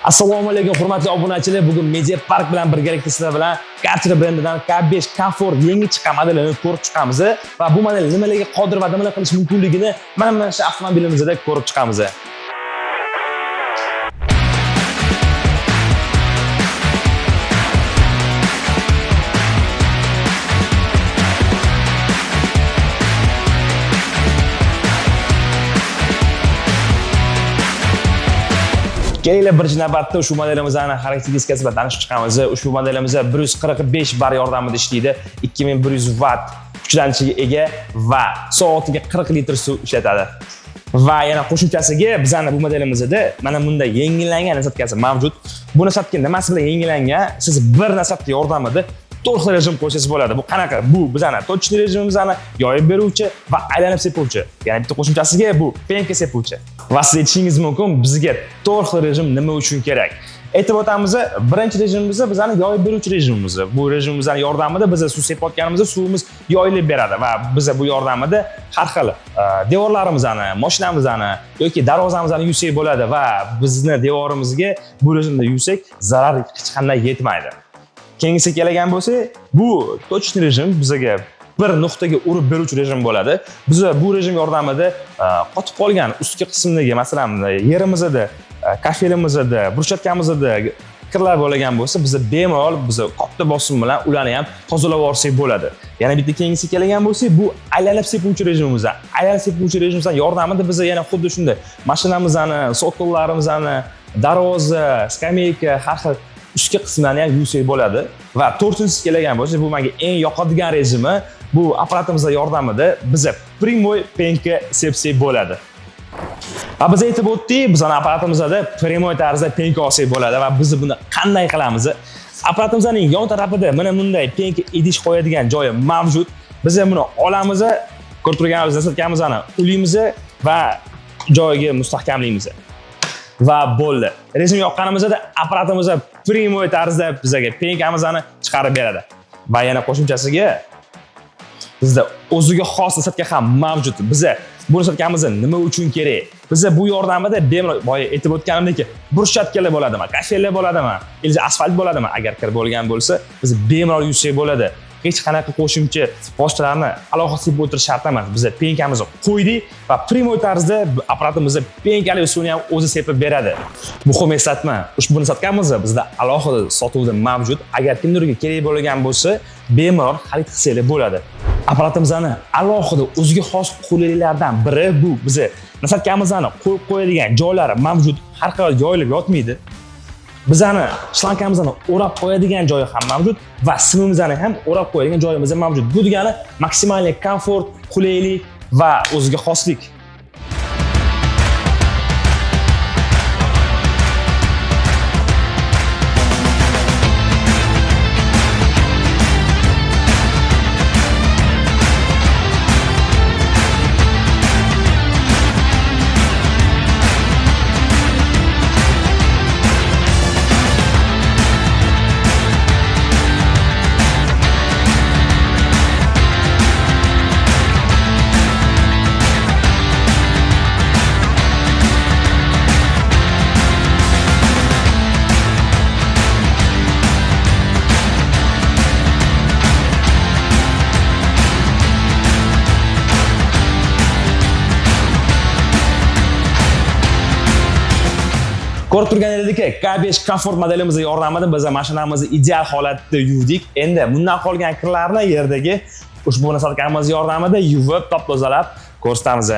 Assalomu alaykum hurmatli obunachilar. Bugun Media Park bilan birgalikda sizlar bilan Karcher brendidan K5 Comfort yangi chiqqan modelini ko'rib chiqamiz va bu model nimalarga qodir va nimalar qilish mumkinligini mana shu avtomobilimizda ko'rib chiqamiz. Kelinglar birinchi navbatda ushbu modelimizning xarakteristikasi bilan tanishib chiqamiz. Ushbu modelimiz 145 bar yordamida ishlaydi. 2100 watt kuchlanishiga ega va soatiga 40 litr suv ishlatadi. Va yana qo'shimchasiga bizning bu modelimizda mana bunday yengillangan nasatkasi mavjud. Bu nasatka nimasi bilan yengillangan? Siz bir nasatka yordamida to'liq rejim qo'ysangiz bo'ladi. Bu qanaqa? Bu bizning точный rejimimizni yoyib beruvchi va aylanib sepuvchi. Ya'ni bitta qo'shimchasiga bu penka sepuvchi. Va siz aytishingiz mumkin, bizga to'liq rejim nima uchun kerak? Aytib o'tamiz, birinchi rejimimiz bizning yoyib beruvchi rejimimiz. Bu rejimimizning yordamida biz suv sepayotganimizda suvimiz yoyilib beradi va biz bu yordamida har xil devorlarimizni, mashinamizni yoki darvozamizni yuvsak bo'ladi va bizning devorimizga bu rejimda yuvsak zarar hech qanday yetmaydi. Keyingisi kelgan bo'lsa, bu точный rejim bizga bir nuqtaga urib beruvchi rejim bo'ladi. Biz bu rejim yordamida qotib qolgan ustki qismdagi, masalan, yerimizda, kafelimizda, bruschatkамizda kirlar bo'lgan bo'lsa, biz bemalol katta bosim bilan ularni ham tozalab olsak bo'ladi. Yana bitta keyingisi kelgan bo'lsa, bu aylanib sepuvchi rejimimiz. Aylanib sepuvchi rejimimizning yordamida biz yana xuddi shunday mashinamizni, sokollarimizni, darvoza, skameyka, har xil ustki qismlarni ham yuvsak bo'ladi. Va to'rtinchisi kelgan bo'lsa, bu menga eng yoqadigan rejimi, bu apparatimiz yordamida biz primoy penka sepsak bo'ladi. Va biz aytib o'tdik, bizning apparatimizda primoy tarzda penka olsak bo'ladi va biz buni qanday qilamiz? Apparatimizning yon tarafida mana bunday penka idish qo'yadigan joyi mavjud. Biz buni olamiz, ko'rib turganingiz nasatkamizni ulaymiz va joyiga mustahkamlaymiz. Va bo'ldi. Rejim yoqqanimizda apparatimiz primoy tarzda bizga penkamizni chiqarib beradi. Va yana qo'shimchasiga bizda o'ziga xos nasatka ham mavjud. Biz bu nasatkamiz nima uchun kerak? Biz bu yordamida bemalol boya aytib o'tganimdek brushatkalar bo'ladimi, kafellar bo'ladimi, yoki asfalt bo'ladimi, agar kir bo'lgan bo'lsa, biz bemalol yuvsak bo'ladi. Hech qanaqa qo'shimcha vositalarni alohida sepib o'tirish shart emas. Biz penkamizni qo'ydik va primoy tarzda apparatimiz penkali suvni ham o'zi sepib beradi. Muhim eslatma, ushbu nasatkamiz bizda alohida sotuvda mavjud. Agar kimdirga kerak bo'lgan bo'lsa, bemalol xarid qilsangiz bo'ladi. Apparatimizning alohida o'ziga xos qulayliklardan biri bu biz nasatkamizni qo'yib qo'yadigan joylari mavjud. Har xil yoyilib yotmaydi. Bizani shlankamizni o'rab qo'yadigan joyi ham mavjud va simimizni ham o'rab qo'yadigan joyimiz ham mavjud. Bu degani maksimal komfort, qulaylik va o'ziga xoslik. Ko'rib turganingizdek, K5 Comfort modelimiz yordamida biz mashinamizni ideal holatda yuvdik. Endi bundan qolgan kirlarni yerdagi ushbu nasatkamiz yordamida yuvib, top-tozalab ko'rsatamiz.